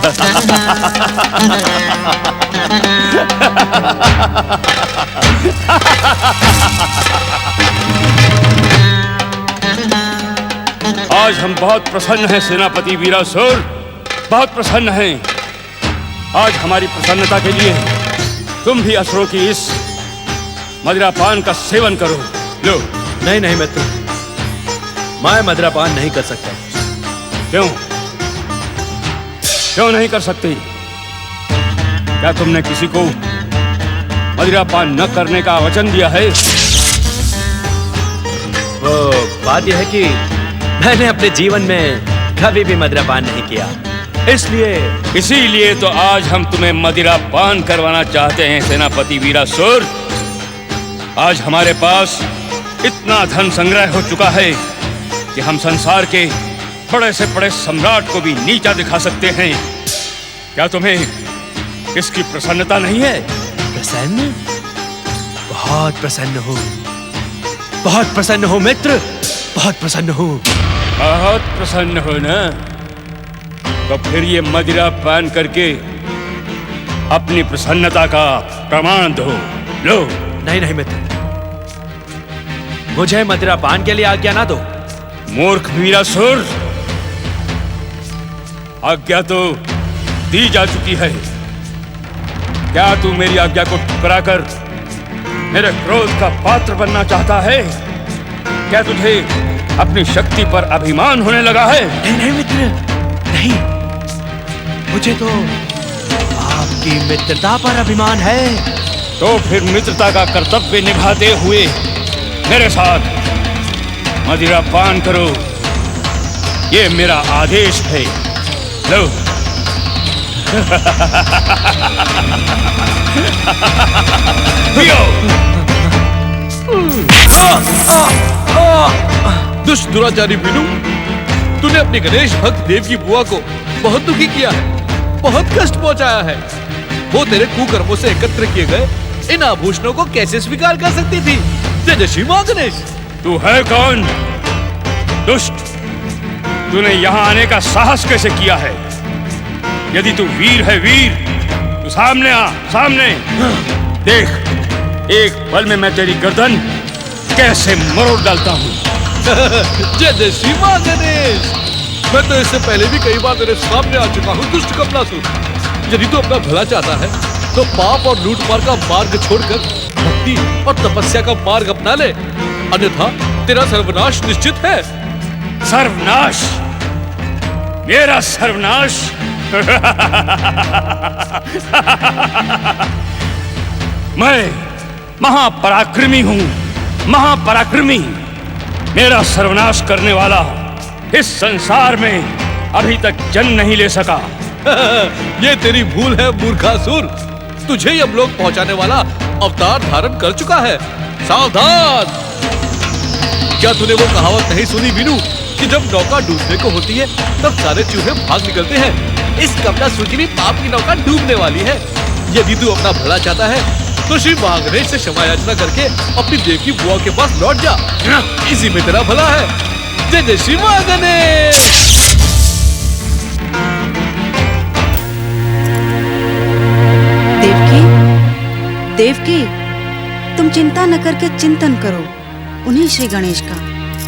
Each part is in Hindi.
आज हम बहुत प्रसन्न हैं सेनापति वीरासुर, बहुत प्रसन्न हैं। आज हमारी प्रसन्नता के लिए तुम भी असुरों की इस मदिरापान का सेवन करो। लो। नहीं नहीं मित्र, मैं मदिरापान नहीं कर सकता। क्यों? क्यों नहीं कर सकती? क्या तुमने किसी को मदिरापान न करने का वचन दिया है? वो बात यह है कि मैंने अपने जीवन में कभी भी मदिरापान नहीं किया, इसीलिए तो आज हम तुम्हें मदिरापान करवाना चाहते हैं सेनापति वीरासुर। आज हमारे पास इतना धन संग्रह हो चुका है कि हम संसार के बड़े से बड़े सम्राट को भी नीचा दिखा सकते हैं। क्या तुम्हें इसकी प्रसन्नता नहीं है? प्रसन्न? बहुत प्रसन्न हूँ, बहुत प्रसन्न हूँ मित्र, बहुत प्रसन्न हूँ। बहुत प्रसन्न हो ना? तो फिर ये मदिरा पान करके अपनी प्रसन्नता का प्रमाण दो। लो। नहीं नहीं मित्र, मुझे मदिरा पान के लिए आज्ञा ना दो। मूर्ख वीरासुर, आज्ञा तो दी जा चुकी है। क्या तू मेरी आज्ञा को ठुकराकर मेरे क्रोध का पात्र बनना चाहता है? क्या तुझे अपनी शक्ति पर अभिमान होने लगा है? नहीं नहीं मित्र, नहीं, मुझे तो आपकी मित्रता पर अभिमान है। तो फिर मित्रता का कर्तव्य निभाते हुए मेरे साथ मदिरा पान करो, ये मेरा आदेश है। लो। दुष्ट दुराचारी वीनू, तूने अपने गणेश भक्त देव की बुआ को बहुत दुखी किया है, बहुत कष्ट पहुंचाया है। वो तेरे कुकर्मों से एकत्र किए गए इन आभूषणों को कैसे स्वीकार कर सकती थी? जय श्री मां गणेश। तू है कौन? दुष्ट, तूने यहाँ आने का साहस कैसे किया है? यदि तू वीर है वीर, तो सामने आ, सामने देख। एक पल में मैं तेरी गर्दन कैसे मरोड़ डालता हूँ। जय श्री मां गणेश। मैं तो इससे पहले भी कई बार तेरे सामने आ चुका हूँ दुष्ट कमलासुर। यदि तू अपना भला चाहता है तो पाप और लूटमार का मार्ग छोड़कर भक्ति और तपस्या का मार्ग अपना ले, अन्यथा तेरा सर्वनाश निश्चित है। सर्वनाश? मेरा सर्वनाश? मैं महापराक्रमी हूँ, महापराक्रमी। मेरा सर्वनाश करने वाला इस संसार में अभी तक जन्म नहीं ले सका। ये तेरी भूल है मूर्खासुर। तुझे यमलोक पहुंचाने वाला अवतार धारण कर चुका है। सावधान! क्या तूने वो कहावत नहीं सुनी वीनू कि जब नौका डूबने को होती है तब सारे चूहे भाग निकलते हैं? इस कमलासुर की भी पाप की नौका डूबने वाली है। यदि तू अपना भला चाहता है तो श्री मां गणेश से क्षमा याचना करके अपनी देव की बुआ के पास लौट जा। इसी में तेरा भला है। जय जय श्री मां गणेश। देवकी, तुम चिंता न करके चिंतन करो उन्हीं श्री गणेश का,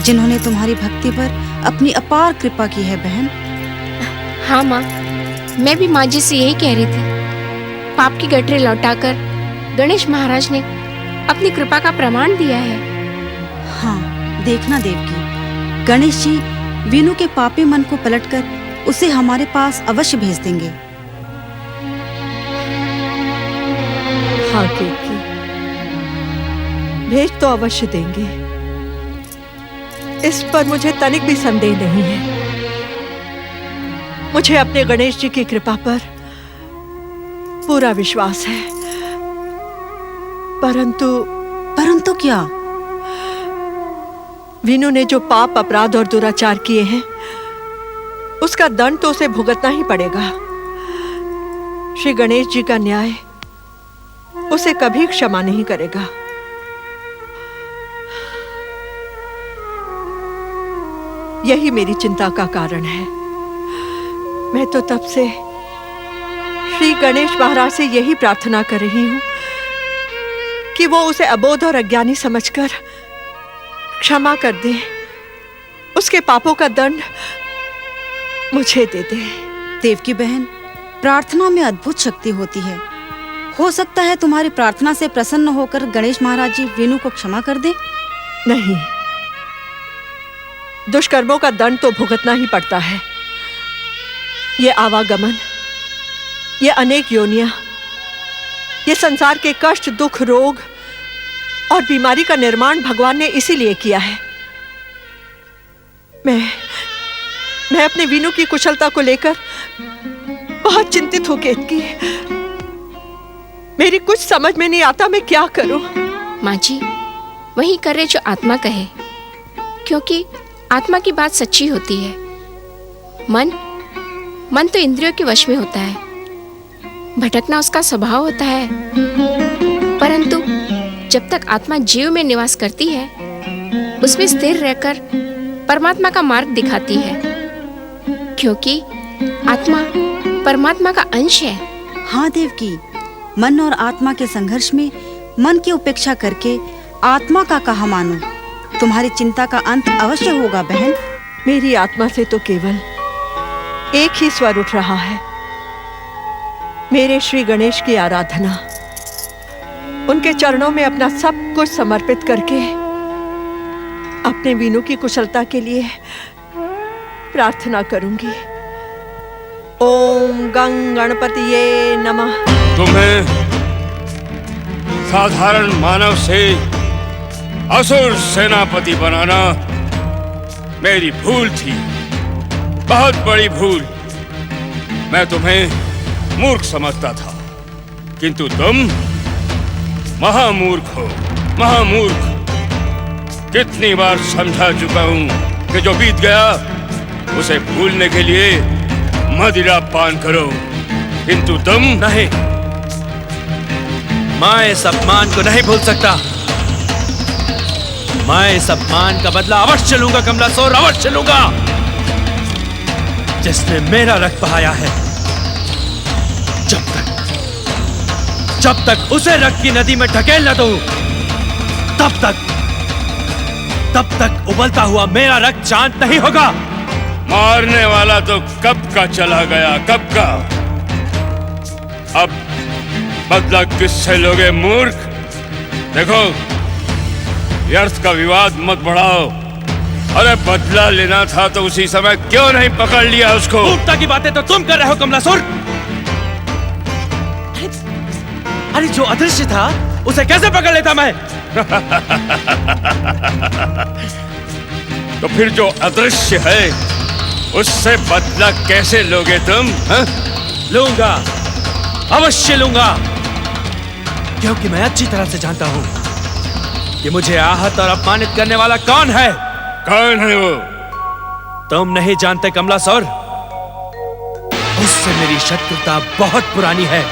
जिन्होंने तुम्हारी भक्ति पर अपनी अपार कृपा की है बहन। हाँ माँ, मैं भी माँ जी से यही कह रही थी। पाप की गठरी लौटाकर गणेश महाराज ने अपनी कृपा का प्रमाण दिया है। हाँ, देखना देवकी, गणेश जी वीनू के पापी मन को पलटकर उसे हमारे पास अवश्य भेज देंगे। हाँ केतकी, भेज तो अवश्य देंगे, इस पर मुझे तनिक भी संदेह नहीं है। मुझे अपने गणेश जी की कृपा पर पूरा विश्वास है। परंतु क्या? वीनू ने जो पाप, अपराध और दुराचार किए हैं, उसका दंड तो उसे भुगतना ही पड़ेगा। श्री गणेश जी का न्याय उसे कभी क्षमा नहीं करेगा। यही मेरी चिंता का कारण है। मैं तो तब से श्री गणेश महाराज से यही प्रार्थना कर रही हूं कि वो उसे अबोध और अज्ञानी समझकर क्षमा कर दे, उसके पापों का दंड मुझे दे दे। देवकी बहन, प्रार्थना में अद्भुत शक्ति होती है। हो सकता है तुम्हारी प्रार्थना से प्रसन्न होकर गणेश महाराज जी वीनू को क्षमा कर दे। नहीं, दुष्कर्मों का दंड तो भुगतना ही पड़ता है। ये आवागमन, ये अनेक योनियां, ये संसार के कष्ट, दुख, रोग और बीमारी का निर्माण भगवान ने इसीलिए किया है। मैं अपने वीनू की कुशलता को लेकर बहुत चिंतित हूं केतकी। मेरी कुछ समझ में नहीं आता मैं क्या करूं। माँ जी, वही करे जो आत्मा कहे, क्योंकि आत्मा की बात सच्ची होती है। मन तो इंद्रियों के वश में होता है, भटकना उसका स्वभाव होता है। परंतु जब तक आत्मा जीव में निवास करती है, उसमें स्थिर रहकर परमात्मा का मार्ग दिखाती है, क्योंकि आत्मा परमात्मा का अंश है। हाँ देवकी, मन और आत्मा के संघर्ष में मन की उपेक्षा करके आत्मा का कहा मानो। तुम्हारी चिंता का अंत अवश्य होगा बहन। मेरी आत्मा से तो केवल एक ही स्वर उठ रहा है, मेरे श्री गणेश की आराधना। उनके चरणों में अपना सब कुछ समर्पित करके अपने वीनू की कुशलता के लिए प्रार्थना करूंगी। ओम गं गणपतिये नमः। तुम्हें साधारण मानव से असुर सेनापति बनाना मेरी भूल थी, बहुत बड़ी भूल। मैं तुम्हें मूर्ख समझता था, किंतु तुम महामूर्ख हो, महामूर्ख। कितनी बार समझा चुका हूं कि जो बीत गया उसे भूलने के लिए मदिरा पान करो, किंतु तुम नहीं, मैं इस अपमान को नहीं भूल सकता। मैं इस अपमान का बदला अवश्य लूंगा कमलासुर, अवश्य लूंगा। जिसने मेरा रक्त बहाया है, जब तक उसे रक्त की नदी में ढकेल न दूं, तब तक उबलता हुआ मेरा रक्त शांत नहीं होगा। मारने वाला तो कब का चला गया, कब का। अब बदला किससे लोगे मूर्ख? देखो, व्यर्थ का विवाद मत बढ़ाओ। अरे बदला लेना था तो उसी समय क्यों नहीं पकड़ लिया उसको? मूर्खता की बातें तो तुम कर रहे हो कमलासुर। अरे जो अदृश्य था उसे कैसे पकड़ लेता मैं? तो फिर जो अदृश्य है उससे बदला कैसे लोगे तुम? लूंगा, अवश्य लूंगा, क्योंकि मैं अच्छी तरह से जानता हूं कि मुझे आहत और अपमानित करने वाला कौन है। कौन है वो? तुम नहीं जानते कमलासुर। उससे मेरी शत्रुता बहुत पुरानी है।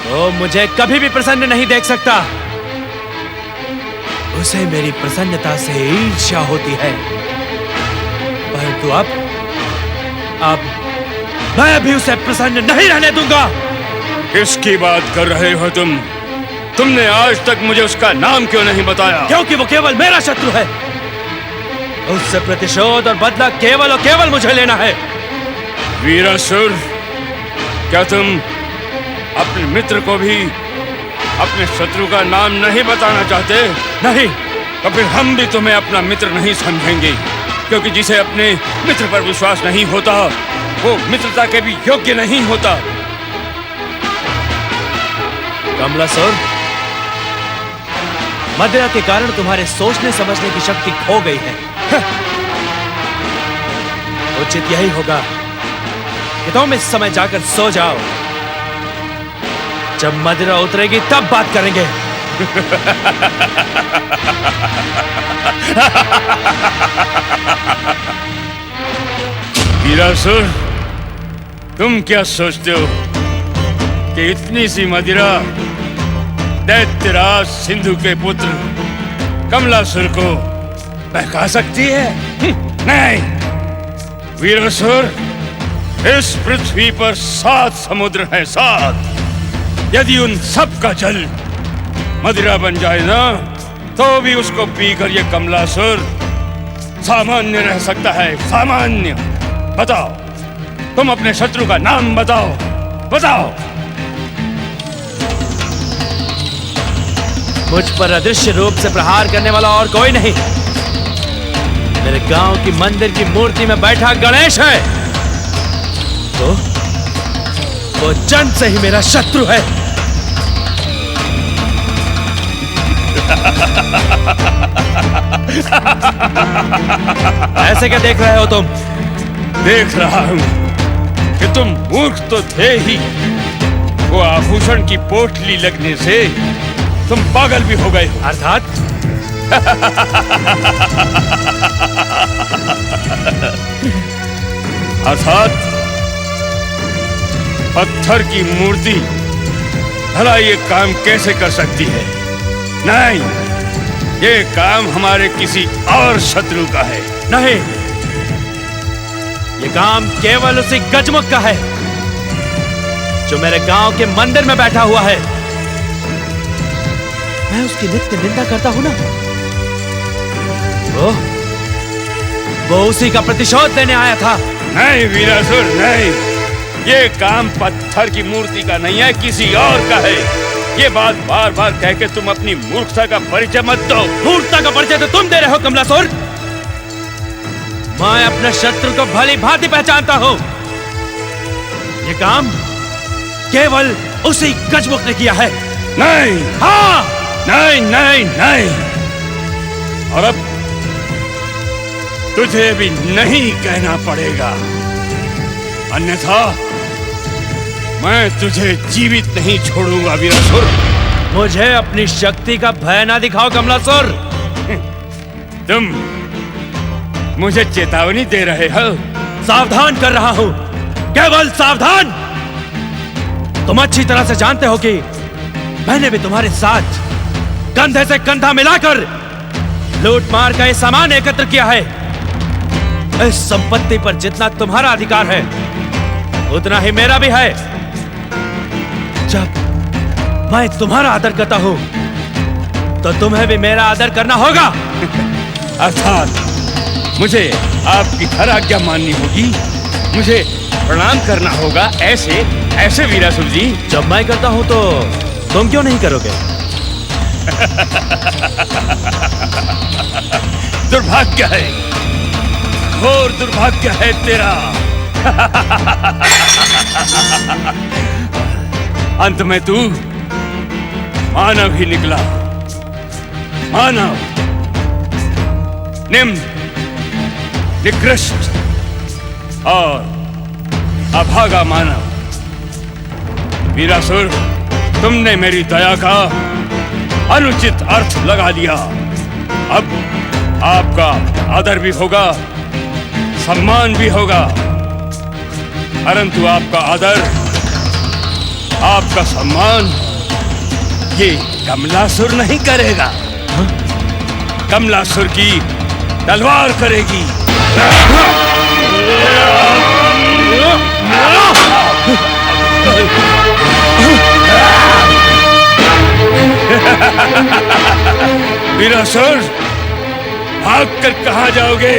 तो मुझे कभी भी प्रसन्न नहीं देख सकता। उसे मेरी प्रसन्नता से ईर्ष्या होती है, परंतु अब मैं भी उसे प्रसन्न नहीं रहने दूंगा। किसकी बात कर रहे हो तुम? तुमने आज तक मुझे उसका नाम क्यों नहीं बताया? क्योंकि वो केवल मेरा शत्रु है। उससे प्रतिशोध और बदला केवल और केवल मुझे लेना है। वीरासुर, क्या तुम अपने मित्र को भी अपने शत्रु का नाम नहीं बताना चाहते? नहीं। तो फिर हम भी तुम्हें अपना मित्र नहीं समझेंगे, क्योंकि जिसे अपने मित्र पर विश्वास नहीं होता वो मित्रता के भी योग्य नहीं होता। कमलासुर, मदिरा के कारण तुम्हारे सोचने समझने की शक्ति खो गई है। उचित यही होगा कि तुम इस समय जाकर सो जाओ। जब मदिरा उतरेगी तब बात करेंगे। वीरासुर, तुम क्या सोचते हो कि इतनी सी मदिरा दैत्यराज सिंधु के पुत्र कमलासुर को बहका सकती है? नहीं वीरासुर, इस पृथ्वी पर 7 समुद्र हैं, 7। यदि उन सब का जल मदिरा बन जाए ना, तो भी उसको पीकर ये कमलासुर सामान्य रह सकता है, सामान्य। बताओ, तुम अपने शत्रु का नाम बताओ, बताओ। मुझ पर अदृश्य रूप से प्रहार करने वाला और कोई नहीं, मेरे गांव की मंदिर की मूर्ति में बैठा गणेश है। तो वो जन्म से ही मेरा शत्रु है। ऐसे क्या देख रहे हो तुम? देख रहा हूं कि तुम मूर्ख तो थे ही, वो आभूषण की पोटली लगने से तुम पागल भी हो गए हो। अर्थात अर्थात पत्थर की मूर्ति भला ये काम कैसे कर सकती है? नहीं, ये काम हमारे किसी और शत्रु का है। नहीं, ये काम केवल उसी गजमुख का है जो मेरे गांव के मंदिर में बैठा हुआ है। मैं उसकी नित्य निंदा करता हूं ना। वो उसी का प्रतिशोध लेने आया था। नहीं वीरासुर, नहीं, ये काम पत्थर की मूर्ति का नहीं है, किसी और का है। ये बात बार बार कह के तुम अपनी मूर्खता का परिचय मत दो। मूर्खता का परिचय तो तुम दे रहे हो कमलासुर। मैं अपने शत्रु को भली भांति पहचानता हूं। ये काम केवल उसी गजमुख ने किया है। नहीं, हाँ, नहीं, नहीं, नहीं। और अब तुझे भी नहीं कहना पड़ेगा, अन्यथा मैं तुझे जीवित नहीं छोड़ूंगा वीरासुर। मुझे अपनी शक्ति का भय ना दिखाओ कमलासुर। तुम मुझे चेतावनी दे रहे हो? सावधान कर रहा हूं, केवल सावधान। तुम अच्छी तरह से जानते हो कि मैंने भी तुम्हारे साथ कंधे से कंधा मिलाकर लूट मार का ये सामान एकत्र किया है। इस संपत्ति पर जितना तुम्हारा अधिकार है, उतना ही मेरा भी है। जब मैं तुम्हारा आदर करता हूं, तो तुम्हें भी मेरा आदर करना होगा। अर्थात मुझे आपकी हर आज्ञा माननी होगी, मुझे प्रणाम करना होगा, ऐसे ऐसे वीरासुर जी। जब मैं करता हूं तो तुम क्यों नहीं करोगे? दुर्भाग्य है, घोर दुर्भाग्य है तेरा। अंत में तू मानव ही निकला, मानव, निम्न, निकृष्ट और अभागा मानव। वीरासुर, तुमने मेरी दया का अनुचित अर्थ लगा लिया। अब आपका आदर भी होगा, सम्मान भी होगा, परंतु आपका आदर, आपका सम्मान ये कमलासुर नहीं करेगा। कमलासुर की तलवार करेगी। वीरासुर, भागकर कहां जाओगे?